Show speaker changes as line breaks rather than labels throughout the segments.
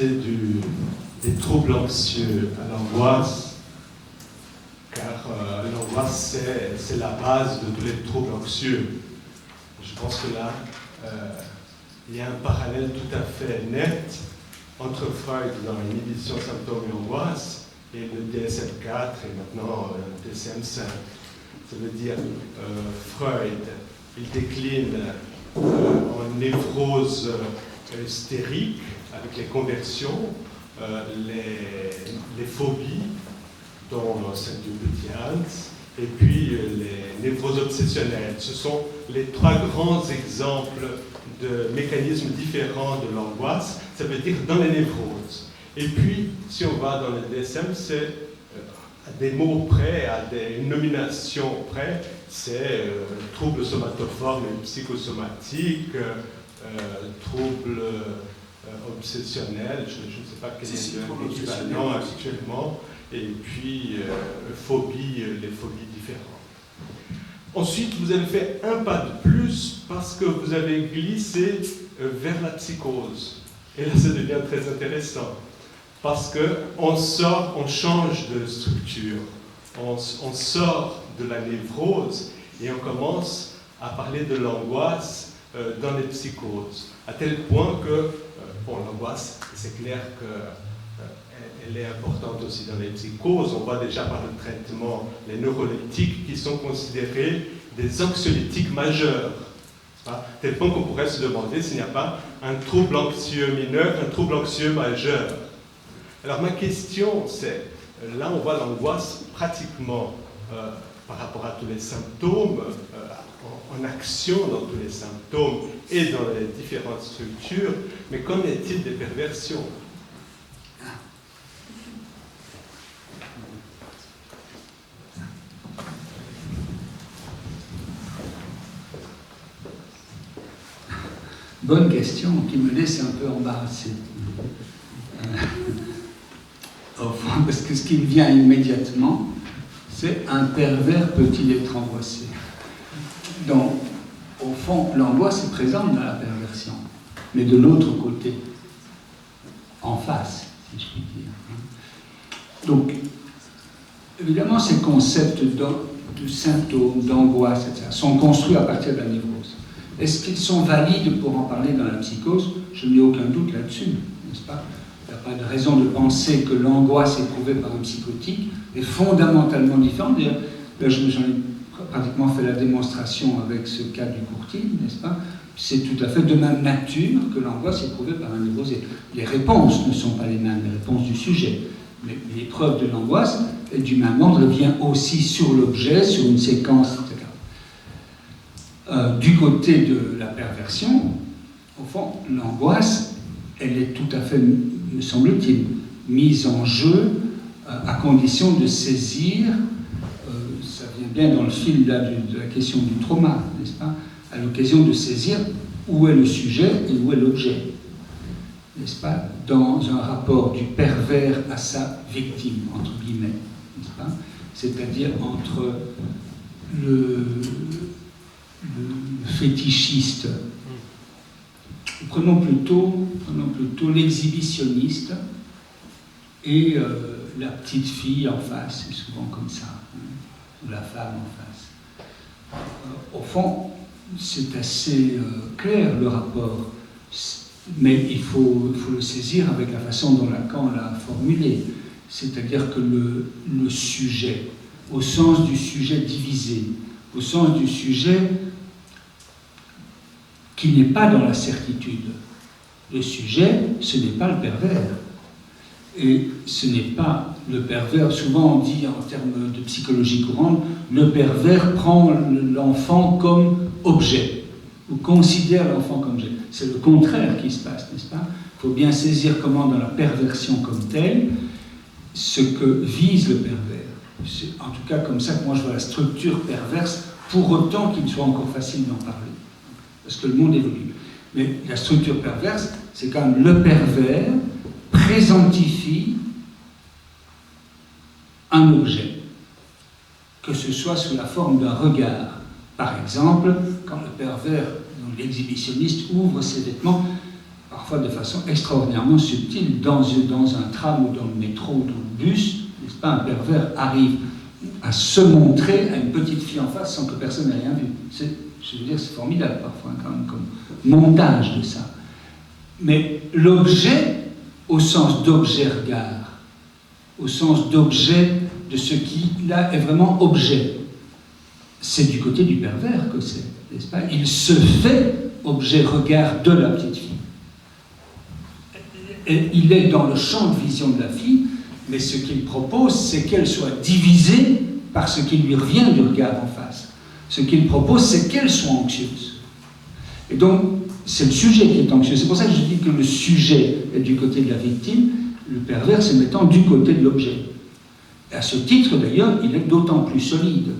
passer des troubles anxieux à l'angoisse, car l'angoisse, c'est la base de tous les troubles anxieux. Je pense que là, il y a un parallèle tout à fait net entre Freud dans l'inhibition, symptômes et angoisse et le DSM-4 et maintenant le DSM-5. Ça veut dire Freud, il décline en névrose hystérique avec les conversions, les phobies, dont celle du petit Hans, et puis les névroses obsessionnelles. Ce sont les trois grands exemples de mécanismes différents de l'angoisse, ça veut dire dans les névroses. Et puis, si on va dans le DSM, c'est à des mots près, à une nomination près, c'est troubles somatoformes et psychosomatiques, troubles obsessionnels, je ne sais pas quel est l'équivalent actuellement, et puis phobie, les phobies différentes. Ensuite, vous avez fait un pas de plus parce que vous avez glissé vers la psychose. Et là, ça devient très intéressant. Parce qu'on change de structure. On sort de la névrose et on commence à parler de l'angoisse dans les psychoses. À tel point que, l'angoisse, c'est clair qu'elle est importante aussi dans les psychoses. On voit déjà par le traitement les neuroleptiques qui sont considérés des anxiolytiques majeurs. À tel point qu'on pourrait se demander s'il n'y a pas un trouble anxieux mineur, un trouble anxieux majeur. Alors ma question c'est, là on voit l'angoisse pratiquement par rapport à tous les symptômes, en action dans tous les symptômes et dans les différentes structures, mais qu'en est-il des perversions ?
Bonne question qui me laisse un peu embarrassé. Parce que ce qui me vient immédiatement, c'est un pervers peut-il être angoissé ? Donc, au fond, l'angoisse est présente dans la perversion, mais de l'autre côté, en face, si je puis dire. Donc, évidemment, ces concepts de symptômes, d'angoisse, etc., sont construits à partir de la névrose. Est-ce qu'ils sont valides pour en parler dans la psychose ? Je n'ai aucun doute là-dessus, n'est-ce pas ? Il n'y a pas de raison de penser que l'angoisse éprouvée par un psychotique est fondamentalement différente. D'ailleurs, là, j'en ai pratiquement fait la démonstration avec ce cas du courtier, n'est-ce pas ? C'est tout à fait de même nature que l'angoisse éprouvée par un névrosé. Les réponses ne sont pas les mêmes, les réponses du sujet. Mais l'épreuve de l'angoisse est du même ordre, vient aussi sur l'objet, sur une séquence, etc. Du côté de la perversion, au fond, l'angoisse, elle est tout à fait, me semble-t-il, mise en jeu à condition de saisir, ça vient bien dans le fil là, de la question du trauma, n'est-ce pas, à l'occasion de saisir où est le sujet et où est l'objet, n'est-ce pas, dans un rapport du pervers à sa victime, entre guillemets, n'est-ce pas, c'est-à-dire entre le fétichiste, prenons plutôt l'exhibitionniste et la petite fille en face, c'est souvent comme ça, ou la femme en face. Au fond, c'est assez clair le rapport, mais il faut le saisir avec la façon dont Lacan l'a formulé, c'est-à-dire que le sujet, au sens du sujet divisé, au sens du sujet qui n'est pas dans la certitude. Le sujet, ce n'est pas le pervers. Et ce n'est pas le pervers. Souvent on dit en termes de psychologie courante, le pervers prend l'enfant comme objet, ou considère l'enfant comme objet. C'est le contraire qui se passe, n'est-ce pas ? Il faut bien saisir comment dans la perversion comme telle, ce que vise le pervers. C'est en tout cas comme ça que moi je vois la structure perverse, pour autant qu'il soit encore facile d'en parler. Parce que le monde évolue. Mais la structure perverse, c'est quand même le pervers présentifie un objet, que ce soit sous la forme d'un regard. Par exemple, quand le pervers, l'exhibitionniste, ouvre ses vêtements, parfois de façon extraordinairement subtile, dans un tram ou dans le métro ou dans le bus, n'est-ce pas, un pervers arrive à se montrer à une petite fille en face sans que personne n'ait rien vu. Je veux dire, c'est formidable parfois, quand même, comme montage de ça. Mais l'objet, au sens d'objet-regard, au sens d'objet de ce qui, là, est vraiment objet, c'est du côté du pervers que c'est, n'est-ce pas? Il se fait objet-regard de la petite fille. Et il est dans le champ de vision de la fille, mais ce qu'il propose, c'est qu'elle soit divisée par ce qui lui revient du regard en face. Ce qu'il propose, c'est qu'elle soit anxieuse. Et donc, c'est le sujet qui est anxieux. C'est pour ça que je dis que le sujet est du côté de la victime, le pervers se mettant du côté de l'objet. Et à ce titre, d'ailleurs, il est d'autant plus solide.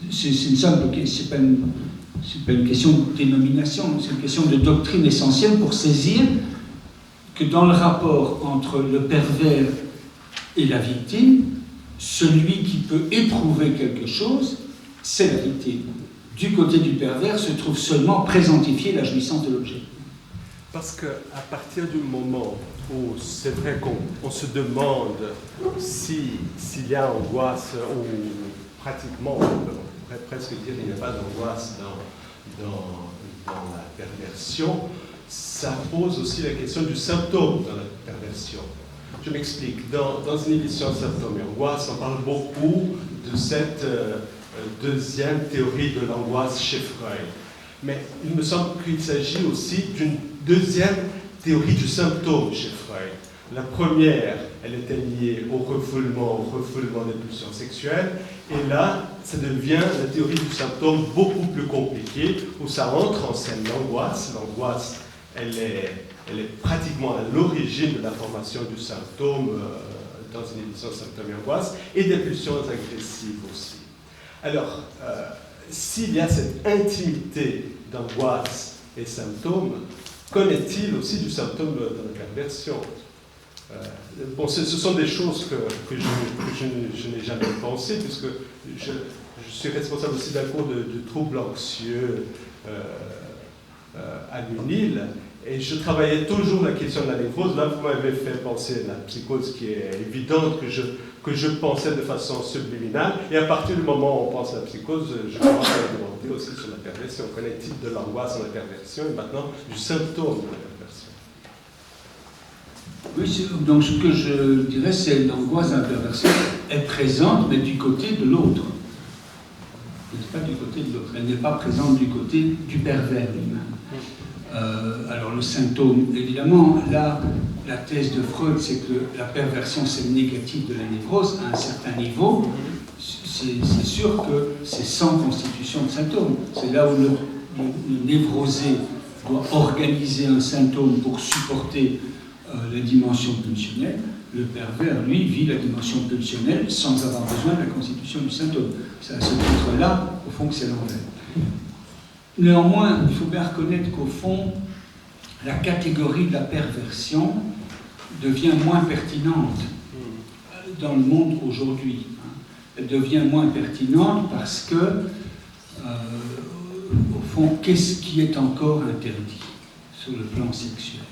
C'est une simple, c'est pas une question de dénomination, c'est une question de doctrine essentielle pour saisir que dans le rapport entre le pervers et la victime, celui qui peut éprouver quelque chose, c'est la victime. Du côté du pervers se trouve seulement présentifier la jouissance de l'objet.
Parce qu'à partir du moment où c'est vrai qu'on se demande s'il y a angoisse, ou pratiquement, on pourrait presque dire qu'il n'y a pas d'angoisse dans la perversion, ça pose aussi la question du symptôme dans la perversion. Je m'explique. Dans une émission Symptômes et angoisse, on parle beaucoup de cette deuxième théorie de l'angoisse chez Freud. Mais il me semble qu'il s'agit aussi d'une deuxième théorie du symptôme chez Freud. La première, elle était liée au refoulement des pulsions sexuelles. Et là, ça devient la théorie du symptôme beaucoup plus compliquée, où ça entre en scène l'angoisse. L'angoisse, elle est pratiquement à l'origine de la formation du symptôme dans une émission Symptômes et angoisse, et des pulsions agressives aussi. Alors, s'il y a cette intimité d'angoisse et symptômes, qu'en est-il aussi du symptôme de la perversion? Bon, ce sont des choses que je n'ai jamais pensé, puisque je suis responsable aussi d'un cours de troubles anxieux à l'UNIL, et je travaillais toujours la question de la névrose. Là, vous m'avez fait penser à la psychose qui est évidente, que je pensais de façon subliminale, et à partir du moment où on pense à la psychose, je commence à me demander aussi sur la perversion. Qu'en est-il de l'angoisse dans la perversion, et maintenant du symptôme de la perversion?
Oui, donc ce que je dirais, c'est que l'angoisse dans la perversion est présente, mais du côté de l'autre. Elle n'est pas du côté de l'autre, elle n'est pas présente du côté du pervers lui-même. Alors le symptôme, évidemment, là, la thèse de Freud, c'est que la perversion, c'est le négatif de la névrose à un certain niveau. C'est sûr que c'est sans constitution de symptôme. C'est là où le névrosé doit organiser un symptôme pour supporter la dimension pulsionnelle. Le pervers, lui, vit la dimension pulsionnelle sans avoir besoin de la constitution du symptôme. C'est à ce titre-là, au fond, que c'est l'envers. Néanmoins, il faut bien reconnaître qu'au fond, la catégorie de la perversion devient moins pertinente dans le monde aujourd'hui. Elle devient moins pertinente parce que, au fond, qu'est-ce qui est encore interdit sur le plan sexuel?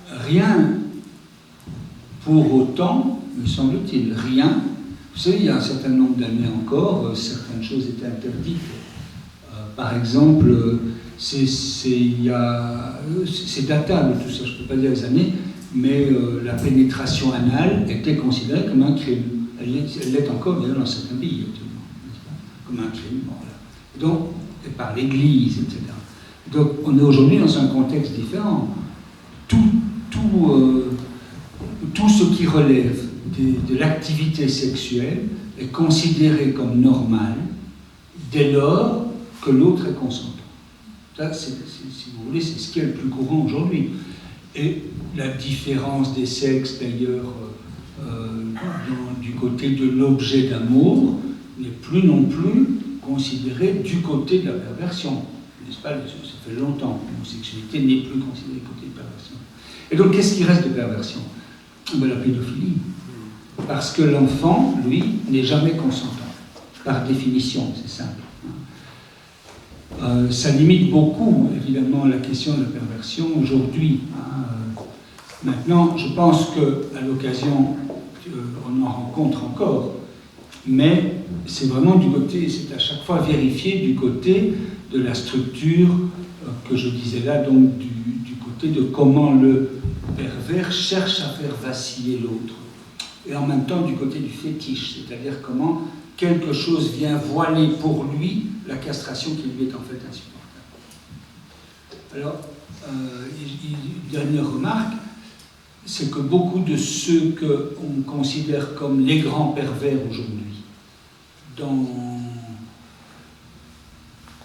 Rien, pour autant, me semble-t-il, rien. Vous savez, il y a un certain nombre d'années encore, certaines choses étaient interdites. Par exemple, c'est datable tout ça, je ne peux pas dire les années, mais la pénétration anale était considérée comme un crime. Elle l'est encore d'ailleurs dans certains pays, comme un crime. Voilà. Donc, et par l'Église, etc. Donc, on est aujourd'hui dans un contexte différent. Tout ce qui relève de l'activité sexuelle est considéré comme normal dès lors que l'autre est consentant. Ça, si vous voulez, c'est ce qui est le plus courant aujourd'hui. Et la différence des sexes, d'ailleurs, du côté de l'objet d'amour, n'est plus non plus considérée du côté de la perversion. N'est-ce pas? Ça fait longtemps que l'homosexualité n'est plus considérée du côté de la perversion. Et donc, qu'est-ce qui reste de perversion? Ben, la pédophilie. Parce que l'enfant, lui, n'est jamais consentant. Par définition, c'est simple. Ça limite beaucoup, évidemment, la question de la perversion aujourd'hui. Maintenant, je pense qu'à l'occasion, on en rencontre encore, mais c'est vraiment du côté, c'est à chaque fois vérifié du côté de la structure que je disais là, donc du côté de comment le pervers cherche à faire vaciller l'autre. Et en même temps du côté du fétiche, c'est-à-dire comment quelque chose vient voiler pour lui la castration qui lui est en fait insupportable. Alors, dernière remarque, c'est que beaucoup de ceux qu'on considère comme les grands pervers aujourd'hui,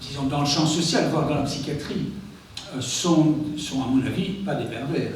disons dans le champ social, voire dans la psychiatrie, sont à mon avis pas des pervers,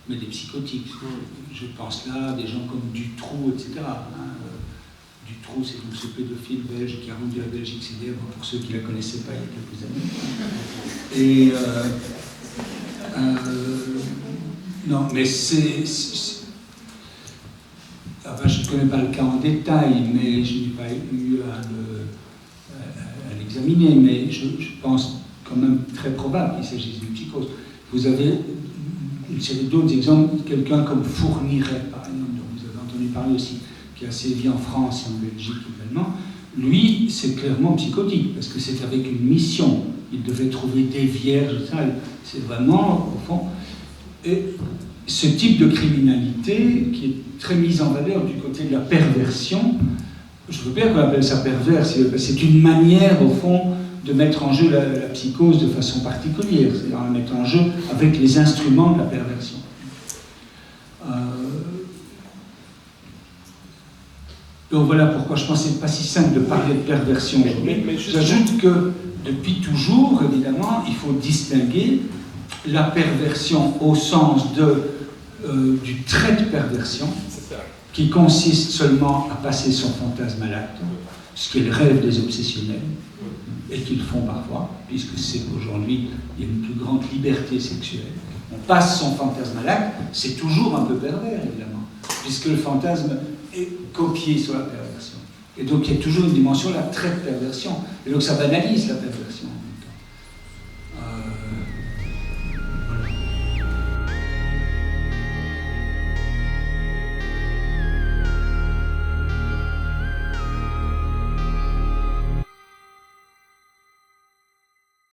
mais des psychotiques. Je pense là à des gens comme Dutroux, etc. Dutroux, c'est donc ce pédophile belge qui a rendu la Belgique célèbre pour ceux qui ne la connaissaient pas il y a quelques années. Et non, mais enfin, je ne connais pas le cas en détail, mais je n'ai pas eu à l'examiner, mais je pense quand même très probable qu'il s'agisse d'une psychose. Vous avez une série d'autres exemples, quelqu'un comme Fourniret, par exemple, dont vous avez entendu parler aussi, qui a sévi en France et en Belgique également. Lui, c'est clairement psychotique, parce que c'est avec une mission. Il devait trouver des vierges, ça. C'est vraiment, au fond... Et ce type de criminalité, qui est très mise en valeur du côté de la perversion, je veux bien qu'on appelle ça pervers, c'est une manière, au fond, de mettre en jeu la psychose de façon particulière, c'est-à-dire la mettre en jeu avec les instruments de la perversion. Donc voilà pourquoi je pense que ce n'est pas si simple de parler de perversion aujourd'hui. J'ajoute que depuis toujours, évidemment, il faut distinguer la perversion au sens du trait de perversion, qui consiste seulement à passer son fantasme à l'acte, ce qui est le rêve des obsessionnels, et qu'ils font parfois, puisque c'est qu'aujourd'hui, il y a une plus grande liberté sexuelle. On passe son fantasme à l'acte, c'est toujours un peu pervers, évidemment, puisque le fantasme est copié sur la perversion. Et donc il y a toujours une dimension, la trait de perversion, et donc ça banalise la perversion.